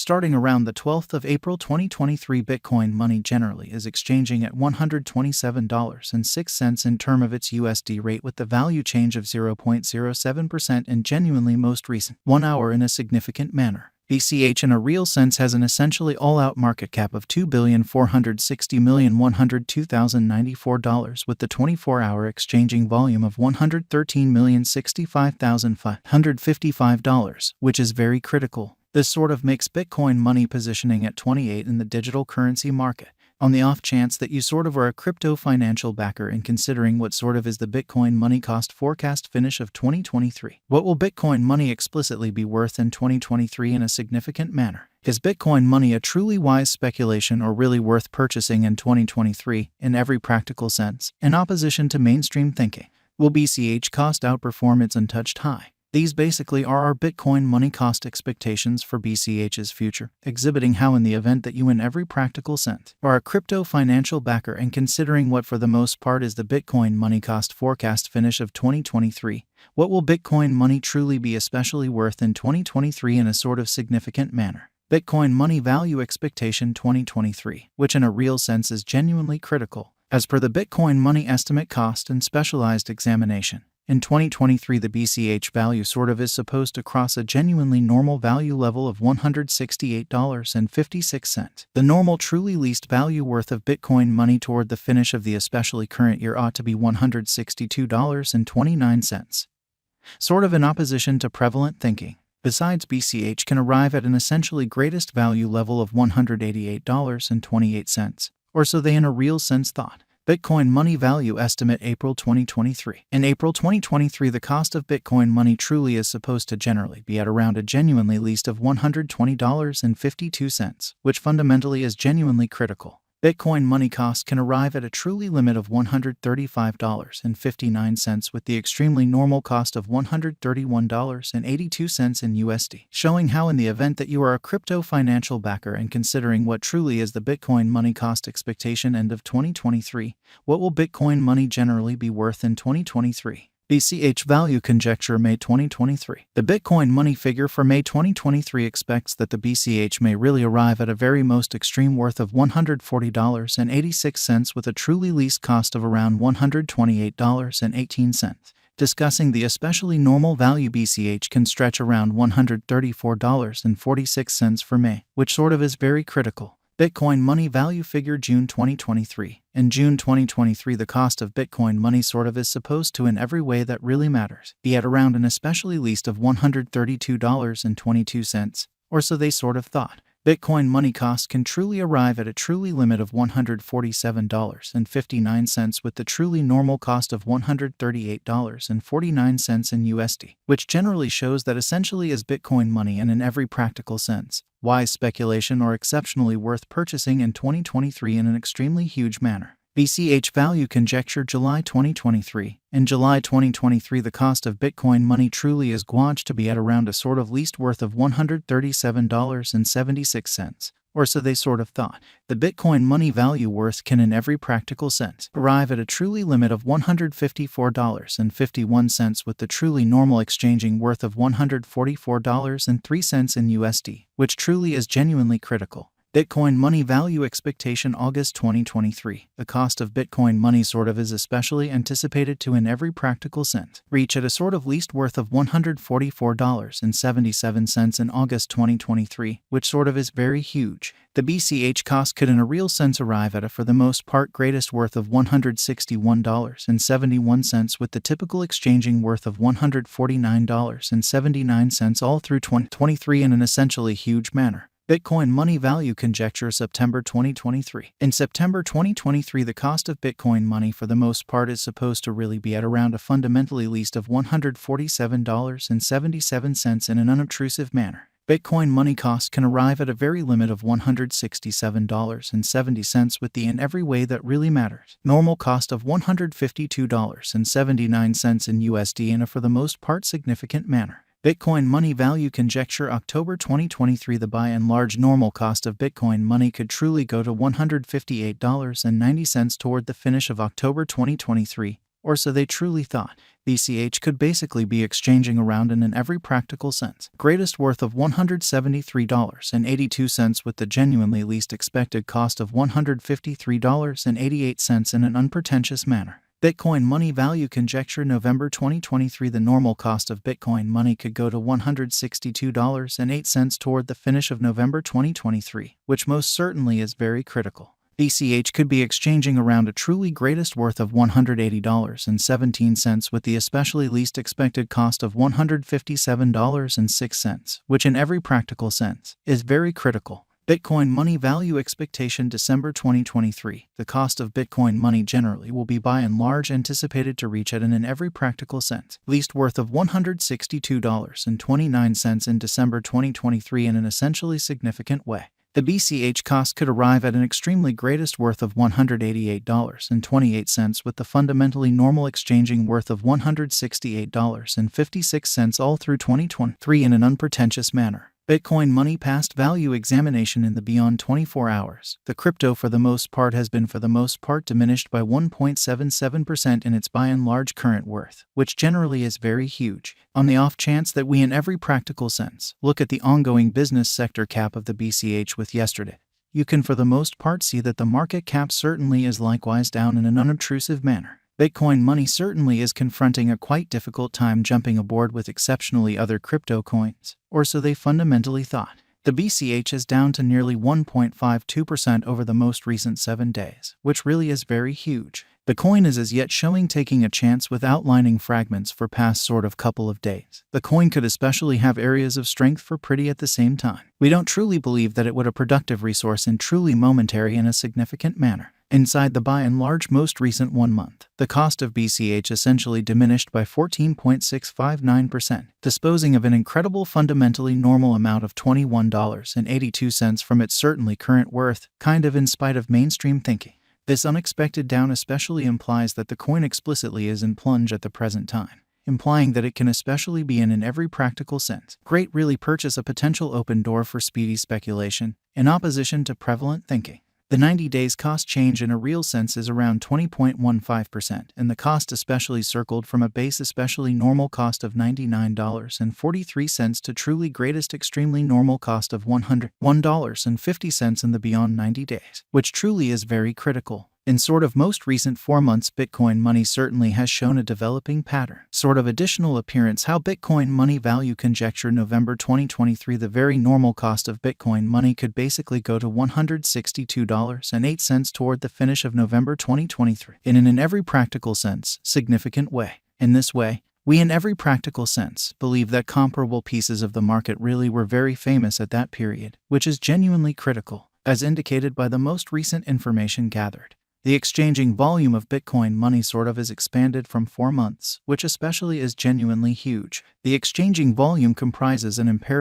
Starting around the 12th of April 2023, Bitcoin money generally is exchanging at $127.06 in term of its USD rate, with the value change of 0.07% in genuinely most recent 1 hour in a significant manner. BCH in a real sense has an essentially all-out market cap of $2,460,102,094, with the 24-hour exchanging volume of $113,065,555, which is very critical. This sort of makes Bitcoin money positioning at 28 in the digital currency market. On the off chance that you sort of are a crypto financial backer and considering what sort of is the Bitcoin money cost forecast finish of 2023. What will Bitcoin money explicitly be worth in 2023 in a significant manner? Is Bitcoin money a truly wise speculation or really worth purchasing in 2023 in every practical sense, in opposition to mainstream thinking? Will BCH cost outperform its untouched high? These basically are our Bitcoin money cost expectations for BCH's future, exhibiting how in the event that you in every practical sense are a crypto financial backer and considering what for the most part is the Bitcoin money cost forecast finish of 2023, what will Bitcoin money truly be especially worth in 2023 in a sort of significant manner? Bitcoin money value expectation 2023, which in a real sense is genuinely critical, as per the Bitcoin money estimate cost and specialized examination. In 2023, the BCH value sort of is supposed to cross a genuinely normal value level of $168.56. The normal truly least value worth of Bitcoin money toward the finish of the especially current year ought to be $162.29. Sort of in opposition to prevalent thinking. Besides, BCH can arrive at an essentially greatest value level of $188.28, or so they in a real sense thought. Bitcoin money value estimate April 2023. In April 2023, the cost of Bitcoin money truly is supposed to generally be at around a genuinely least of $120.52, which fundamentally is genuinely critical. Bitcoin money cost can arrive at a truly limit of $135.59, with the extremely normal cost of $131.82 in USD, showing how in the event that you are a crypto financial backer and considering what truly is the Bitcoin money cost expectation end of 2023, what will Bitcoin money generally be worth in 2023? BCH value conjecture May 2023. The Bitcoin money figure for May 2023 expects that the BCH may really arrive at a very most extreme worth of $140.86, with a truly least cost of around $128.18. Discussing the especially normal value, BCH can stretch around $134.46 for May, which sort of is very critical. Bitcoin money value figure June 2023. In June 2023, the cost of Bitcoin money sort of is supposed to in every way that really matters be at around an especially least of $132.22, or so they sort of thought. Bitcoin money cost can truly arrive at a truly limit of $147.59, with the truly normal cost of $138.49 in USD, which generally shows that essentially is Bitcoin money and in every practical sense, wise speculation or exceptionally worth purchasing in 2023 in an extremely huge manner. BCH value conjecture July 2023. In July 2023, the cost of Bitcoin money truly is gauged to be at around a sort of least worth of $137.76, or so they sort of thought. The Bitcoin money value worth can in every practical sense arrive at a truly limit of $154.51, with the truly normal exchanging worth of $144.03 in USD, which truly is genuinely critical. Bitcoin money value expectation August 2023. The cost of Bitcoin money sort of is especially anticipated to in every practical sense reach at a sort of least worth of $144.77 in August 2023, which sort of is very huge. The BCH cost could in a real sense arrive at a for the most part greatest worth of $161.71, with the typical exchanging worth of $149.79 all through 2023 in an essentially huge manner. Bitcoin money value conjecture September 2023. In September 2023, the cost of Bitcoin money for the most part is supposed to really be at around a fundamentally least of $147.77 in an unobtrusive manner. Bitcoin money cost can arrive at a very limit of $167.70, with the in every way that really matters normal cost of $152.79 in USD in a for the most part significant manner. Bitcoin money value conjecture October 2023. The by and large normal cost of Bitcoin money could truly go to $158.90 toward the finish of October 2023, or so they truly thought. BCH could basically be exchanging around in every practical sense. Greatest worth of $173.82 with the genuinely least expected cost of $153.88 in an unpretentious manner. Bitcoin money value conjecture November 2023. The normal cost of Bitcoin money could go to $162.08 toward the finish of November 2023, which most certainly is very critical. BCH could be exchanging around a truly greatest worth of $180.17 with the especially least expected cost of $157.06, which in every practical sense is very critical. Bitcoin money value expectation December 2023. The cost of Bitcoin money generally will be by and large anticipated to reach at an in every practical sense least worth of $162.29 in December 2023 in an essentially significant way. The BCH cost could arrive at an extremely greatest worth of $188.28 with the fundamentally normal exchanging worth of $168.56 all through 2023 in an unpretentious manner. Bitcoin money past value examination in the beyond 24 hours. The crypto for the most part has been diminished by 1.77% in its by and large current worth, which generally is very huge. On the off chance that we in every practical sense look at the ongoing business sector cap of the BCH with yesterday, you can for the most part see that the market cap certainly is likewise down in an unobtrusive manner. Bitcoin money certainly is confronting a quite difficult time jumping aboard with exceptionally other crypto coins, or so they fundamentally thought. The BCH is down to nearly 1.52% over the most recent 7 days, which really is very huge. The coin is as yet showing taking a chance with outlining fragments for past sort of couple of days. The coin could especially have areas of strength for pretty at the same time. We don't truly believe that it would a productive resource in truly momentary in a significant manner. Inside the by and large most recent 1 month, the cost of BCH essentially diminished by 14.659%, disposing of an incredible fundamentally normal amount of $21.82 from its certainly current worth, kind of in spite of mainstream thinking. This unexpected down especially implies that the coin explicitly is in plunge at the present time, implying that it can especially be in every practical sense. Great really purchase a potential open door for speedy speculation, in opposition to prevalent thinking. The 90 days cost change in a real sense is around 20.15%, and the cost especially circled from a base especially normal cost of $99.43 to truly greatest extremely normal cost of $101.50 in the beyond 90 days, which truly is very critical. In sort of most recent 4 months, Bitcoin money certainly has shown a developing pattern. Sort of additional appearance how Bitcoin money value conjecture November 2023. The very normal cost of Bitcoin money could basically go to $162.08 toward the finish of November 2023 in an in every practical sense significant way. In this way, we in every practical sense believe that comparable pieces of the market really were very famous at that period, which is genuinely critical, as indicated by the most recent information gathered. The exchanging volume of Bitcoin money sort of is expanded from 4 months, which especially is genuinely huge. The exchanging volume comprises an imperative